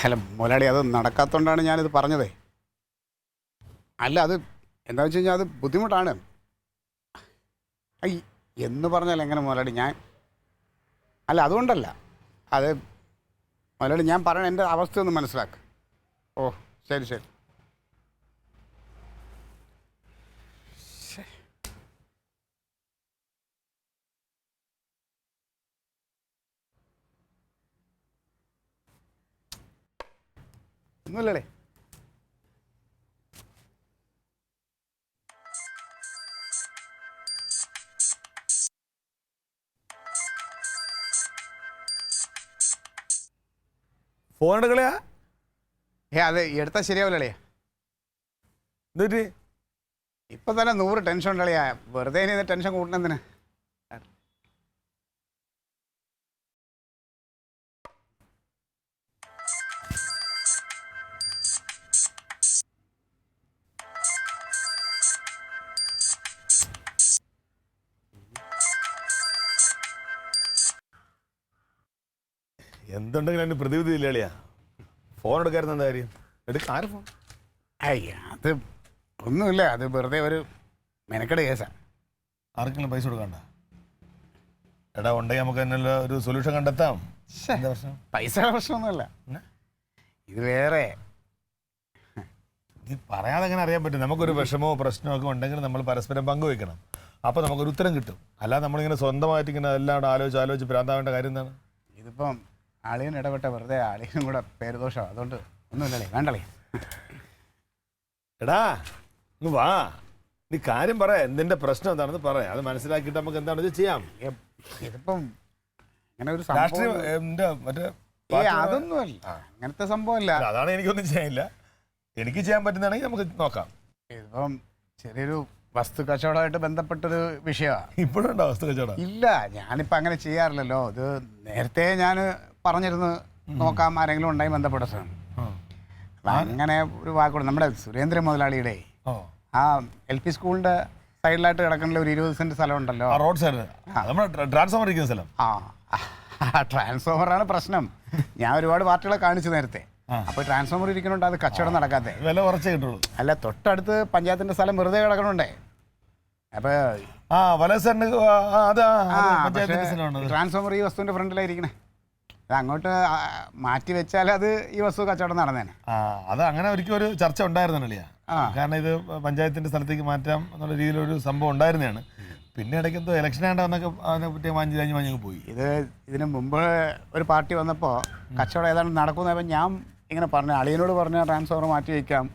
അല്ല മുതലാളി, അത് നടക്കാത്തതുകൊണ്ടാണ് ഞാനിത് പറഞ്ഞതേ. അല്ല, അത് എന്താണെന്ന് വെച്ച് കഴിഞ്ഞാൽ അത് ബുദ്ധിമുട്ടാണ്. എന്ന് പറഞ്ഞാൽ എങ്ങനെ മുതലാളി? അല്ല അതുകൊണ്ടല്ല. അത് മുതലാളി, ഞാൻ പറയണ എൻ്റെ അവസ്ഥ ഒന്ന് മനസ്സിലാക്കുക. ഓ ശരി ശരി. ഒന്നുമില്ലല്ലേ? ഫോൺ എടുക്കളയാ? അത് എടുത്താൽ ശരിയാവില്ലളിയാ. എന്നിട്ട് ഇപ്പം തന്നെ 100 ടെൻഷൻ ഉണ്ടളിയാ. വെറുതെ ഇനി ടെൻഷൻ കൂട്ടണെന്തിന്? എന്തുണ്ടെങ്കിലും അതിന് പ്രതിവിധി ഇല്ലളിയാ. ഫോൺ എടുക്കാറുണ്ട് എന്താ കാര്യം? ആര് ഫോൺ? അത് ഒന്നുമില്ല, അത് വെറുതെ ഒരു മെനക്കെട് കേസാണ്. ആർക്കെങ്കിലും പൈസ കൊടുക്കണ്ട? എടാ ഉണ്ടെങ്കിൽ നമുക്ക് തന്നെ ഒരു സൊല്യൂഷൻ കണ്ടെത്താം. പൈസയുടെ പ്രശ്നമൊന്നുമല്ല, ഇത് വേറെ. ഇത് പറയാതെ എങ്ങനെ അറിയാൻ പറ്റും? നമുക്കൊരു വിഷമോ പ്രശ്നമോ ഒക്കെ ഉണ്ടെങ്കിൽ നമ്മൾ പരസ്പരം പങ്കുവെക്കണം. അപ്പോൾ നമുക്കൊരു ഉത്തരം കിട്ടും. അല്ലാതെ നമ്മളിങ്ങനെ സ്വന്തമായിട്ട് ഇങ്ങനെ എല്ലാം ആലോചിച്ച് ഭ്രാന്താവേണ്ട കാര്യം എന്താണ്? ഇതിപ്പം ആളിയൻ ഇടപെട്ട വെറുതെ ആളിയനും കൂടെ പേരുദോഷമാണ്. അതുകൊണ്ട് ഒന്നുമില്ലല്ലേ, വേണ്ടല്ലേ. എടാ ഇങ്ങ് വാ, നീ കാര്യം പറ. എന്തിന്റെ പ്രശ്നം എന്താണെന്ന് പറയാം. അത് മനസ്സിലാക്കിയിട്ട് നമുക്ക് എന്താണെന്ന് ചെയ്യാം. ഇതിപ്പം അങ്ങനെ ഒരു സംഭവം അതൊന്നുമല്ല, അങ്ങനത്തെ സംഭവമല്ല. അതാണ് എനിക്കൊന്നും ചെയ്യാനില്ല. എനിക്ക് ചെയ്യാൻ പറ്റുന്നതാണെങ്കിൽ നമുക്ക് നോക്കാം. ഇതിപ്പം ചെറിയൊരു വസ്തു കച്ചവടമായിട്ട് ബന്ധപ്പെട്ടൊരു വിഷയമാണ്. ഇപ്പോഴുണ്ടോ വസ്തു കച്ചവടം? ഇല്ല, ഞാനിപ്പോൾ അങ്ങനെ ചെയ്യാറില്ലല്ലോ. ഇത് നേരത്തെ ഞാൻ പറഞ്ഞിരുന്നു നോക്കാം, ആരെങ്കിലും ഉണ്ടായി ബന്ധപ്പെട്ടതാണ്. അങ്ങനെ ഒരു വാക്കുണ്ട്. നമ്മുടെ സുരേന്ദ്രൻ മുതലാളിയുടെ ആ LP സ്കൂളിന്റെ സൈഡിലായിട്ട് കിടക്കുന്ന ഒരു 20 സെന്റ് സ്ഥലം ഉണ്ടല്ലോ, റോഡ് സൈഡ്, ട്രാൻസ്ഫോമർ ഇരിക്കുന്ന സ്ഥലം. ട്രാൻസ്ഫോമറാണ് പ്രശ്നം. ഞാൻ ഒരുപാട് പാർട്ടികളെ കാണിച്ചു നേരത്തെ. അപ്പൊ ട്രാൻസ്ഫോമർ ഇരിക്കണുണ്ട്, അത് കച്ചവടം നടക്കാതെ. വില കുറച്ചേ കിട്ടുള്ളൂ. അല്ല, തൊട്ടടുത്ത് പഞ്ചായത്തിന്റെ സ്ഥലം വെറുതെ കിടക്കണുണ്ടേ. അപ്പൊ ട്രാൻസ്ഫോമർ ഈ വസ്തുവിന്റെ ഫ്രണ്ടിലായിരിക്കണേ. അത് അങ്ങോട്ട് മാറ്റി വെച്ചാൽ അത് ഈ വസ്തു കച്ചവടം നടന്നേനെ. അത് അങ്ങനെ ഒരിക്കലും ഒരു ചർച്ച ഉണ്ടായിരുന്നല്ലേ? കാരണം ഇത് പഞ്ചായത്തിന്റെ സ്ഥലത്തേക്ക് മാറ്റാം എന്നുള്ള രീതിയിലൊരു സംഭവം ഉണ്ടായിരുന്നതാണ്. പിന്നെ ഇടയ്ക്ക് എന്തോ ഇലക്ഷൻ ആണ്ടെന്നൊക്കെ അതിനെ പറ്റി മാഞ്ഞ് പോയി. ഇതിന് മുമ്പ് ഒരു പാർട്ടി വന്നപ്പോൾ കച്ചവടം ഏതാണ്ട് നടക്കുന്നപ്പോൾ ഞാൻ ഇങ്ങനെ പറഞ്ഞു, അളിയനോട് പറഞ്ഞാൽ ട്രാൻസ്ഫോമർ മാറ്റി വയ്ക്കാം,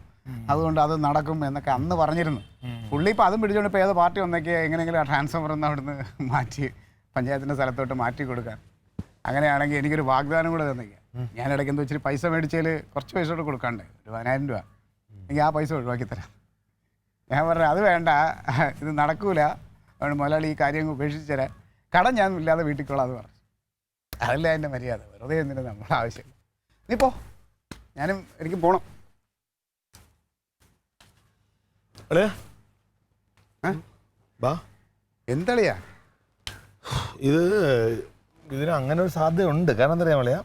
അതുകൊണ്ട് അത് നടക്കും എന്നൊക്കെ അന്ന് പറഞ്ഞിരുന്നു. പുള്ളി ഇപ്പം അതും പിടിച്ചുകൊണ്ട് ഇപ്പോൾ ഏത് പാർട്ടി വന്നേക്ക് എങ്ങനെയെങ്കിലും ആ ട്രാൻസ്ഫോമർ ഒന്ന് അവിടുന്ന് മാറ്റി പഞ്ചായത്തിൻ്റെ സ്ഥലത്തോട്ട് മാറ്റി കൊടുക്കാൻ. അങ്ങനെയാണെങ്കിൽ എനിക്കൊരു വാഗ്ദാനം കൂടെ തന്നേക്കാം. ഞാൻ ഇടയ്ക്ക് എന്തോ ഇച്ചിരി പൈസ മേടിച്ചതിൽ കുറച്ച് പൈസ കൂടെ കൊടുക്കാണ്ട്, ഒരു 10,000 രൂപ. എനിക്ക് ആ പൈസ ഒഴിവാക്കി തരാം. ഞാൻ പറഞ്ഞു അത് വേണ്ട, ഇത് നടക്കൂല, അതുകൊണ്ട് മുതലാളി ഈ കാര്യം ഉപേക്ഷിച്ച് തരാൻ, കടം ഞാൻ ഇല്ലാതെ വീട്ടിൽ കൊള്ളാം എന്ന് പറഞ്ഞു. അതല്ല എൻ്റെ മര്യാദ. വെറുതെ എന്തിനാ നമ്മുടെ ആവശ്യം. നീ പോ, ഞാനും എനിക്ക് പോണം. എന്തളിയാ ഇതിന് അങ്ങനെ ഒരു സാധ്യതയുണ്ട്. കാരണം എന്താ പറയാ,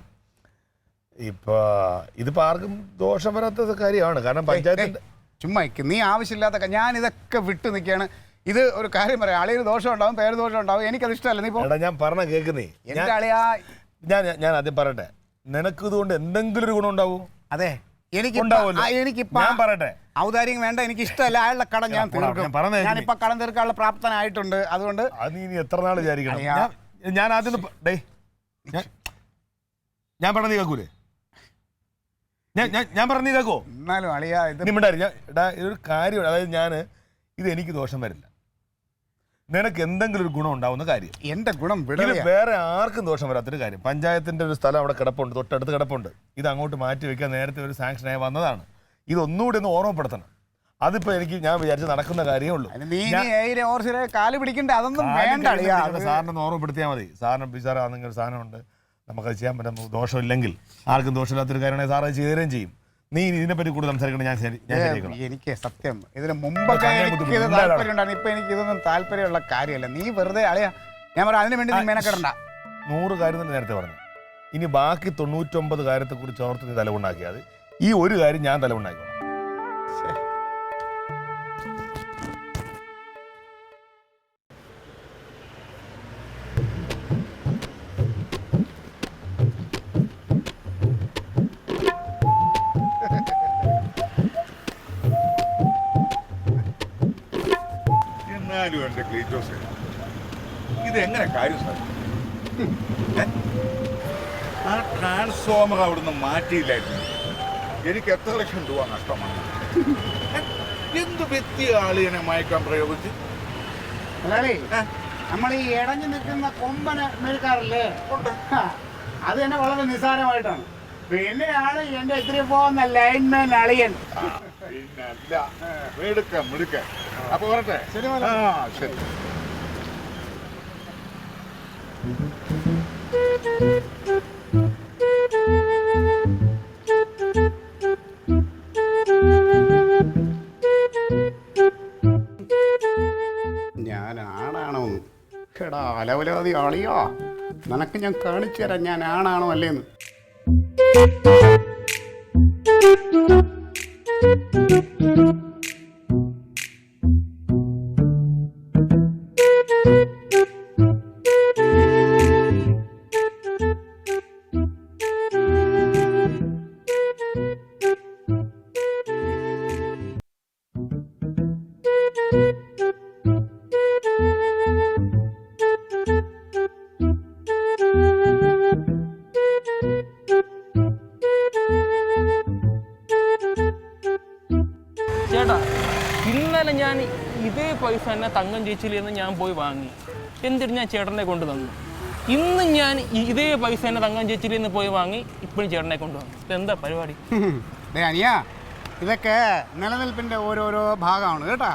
ഇതിപ്പോ ആർക്കും ദോഷം വരാത്ത കാര്യമാണ്. കാരണം പഞ്ചായത്ത് ചുമ്മാ നീ ആവശ്യമില്ലാത്ത ഞാൻ ഇതൊക്കെ വിട്ടു നിൽക്കുകയാണ്. ഇത് ഒരു കാര്യം പറയാം, അളിയൊരു ദോഷം ഉണ്ടാവും, പേര് ദോഷം ഉണ്ടാവും, എനിക്കത് ഇഷ്ടമല്ല. നീ ഞാൻ പറഞ്ഞ കേൾക്കുന്നേ. ഞാൻ ആദ്യം പറയട്ടെ, നിനക്ക് ഇതുകൊണ്ട് എന്തെങ്കിലും ഒരു ഗുണം ഉണ്ടാവൂ? അതെ, എനിക്ക് പറയട്ടെ, ഔദാര്യം വേണ്ട, എനിക്ക് ഇഷ്ടമല്ല. അയാളുടെ കടം ഞാൻ തീർക്കും. ഞാനിപ്പോ കടം തീർക്കാനുള്ള പ്രാപ്തനായിട്ടുണ്ട്. അതുകൊണ്ട് അത് നീ എത്ര നാൾ വിചാരിക്കണം? ഞാൻ ആദ്യം ഞാൻ പറഞ്ഞ നീ കേൾക്കൂലേ? ഞാൻ പറഞ്ഞ നീ കേൾക്കോ? എന്നാലും അളിയാ ഇതൊരു കാര്യം. അതായത് ഇത് എനിക്ക് ദോഷം വരില്ല, നിനക്ക് എന്തെങ്കിലും ഒരു ഗുണം ഉണ്ടാവുന്ന കാര്യം. എന്റെ ഗുണം വേറെ ആർക്കും ദോഷം വരാത്തൊരു കാര്യം. പഞ്ചായത്തിന്റെ ഒരു സ്ഥലം അവിടെ കിടപ്പുണ്ട്, തൊട്ടടുത്ത് കിടപ്പുണ്ട്. ഇത് അങ്ങോട്ട് മാറ്റി വെക്കാൻ നേരത്തെ ഒരു സാങ്ഷനായി വന്നതാണ്. ഇതൊന്നുകൂടി ഒന്ന് ഓർമ്മപ്പെടുത്തണം. അതിപ്പോ ഞാൻ വിചാരിച്ച് നടക്കുന്ന കാര്യമേ ഉള്ളൂ. കാല് പിടിക്കണ്ട, അതൊന്നും വേണ്ട. സാറിനൊന്ന് ഓർമ്മപ്പെടുത്തിയാൽ മതി. സാറിന് സാറെങ്കിൽ സാധനമുണ്ട്, നമുക്കത് ചെയ്യാൻ പറ്റും. ദോഷമില്ലെങ്കിൽ, ആർക്കും ദോഷമില്ലാത്തൊരു കാര്യമാണെങ്കിൽ സാറ് ചെയ്തു തരുകയും ചെയ്യും. നീ ഇതിനെപ്പറ്റി കൂടുതൽ സംസാരിക്കണം. എനിക്ക് സത്യം ഇതിന് മുമ്പൊക്കെ താല്പര്യം ഉണ്ടായിരുന്നു. ഇപ്പൊ എനിക്ക് ഇതൊന്നും താല്പര്യമുള്ള കാര്യമല്ല. നീ വെറുതെ അളിയാ, ഞാൻ പറയാം, അതിനു വേണ്ടി നീ മെനക്കെടണ്ട. 100 കാര്യം തന്നെ നേരത്തെ പറഞ്ഞു. ഇനി ബാക്കി 99 കാര്യത്തെക്കുറിച്ച് ഓർത്ത് നീ തലമുണ്ടാക്കിയാൽ മതി. ഈ ഒരു കാര്യം ഞാൻ തലമുണ്ടാക്കിക്കോളാം. എന്നാലും എന്റെ ക്ലീറ്റോസ് ഇതെങ്ങനെ കാര്യം സാധിക്കും? ആ ട്രാൻസ്ഫോമർ അവിടുന്ന് മാറ്റിയില്ലായിരുന്നു എനിക്ക് എത്ര ലക്ഷം രൂപ നഷ്ടമാണ്. എന്ത് വ്യക്തി ആളിനെ മയക്കാൻ പ്രയോഗിച്ച്? അതാളേ നമ്മൾ ഈ ഇടഞ്ഞു നിൽക്കുന്ന കൊമ്പനെ മേൽക്കാറില്ലേ, അത് തന്നെ വളരെ നിസ്സാരമായിട്ടാണ്. പിന്നെയാണ് എന്റെ ഇത്തിരി പോകുന്ന ലൈൻമാൻ അളിയൻ. പിന്നല്ല, മിടുക്ക. അപ്പൊ വരട്ടെ. ശരി, ശരി. ഞാൻ ആണാണോ? എടാ അലവലാതി ആളിയോ, നിനക്ക് ഞാൻ കാണിച്ചു തരാം ഞാൻ ആണാണോ അല്ലേന്ന്. ചേട്ടാ, ഇന്നലെ ഞാൻ ഇതേ പൈസ തന്നെ തങ്കം ചേച്ചിയിൽ ഞാൻ പോയി വാങ്ങി. എന്നിട്ട് ഞാൻ ചേട്ടനെ കൊണ്ട് തന്നു. ഇന്ന് ഞാൻ ഇതേ പൈസ തന്നെ തങ്കം ചേച്ചിയിൽ നിന്ന് പോയി വാങ്ങി ഇപ്പോഴും ചേട്ടനെ കൊണ്ടുവന്നു. ഇതെന്താ പരിപാടി? അനിയാ, ഇതൊക്കെ നിലനിൽപ്പിന്റെ ഓരോരോ ഭാഗമാണ് കേട്ടാ.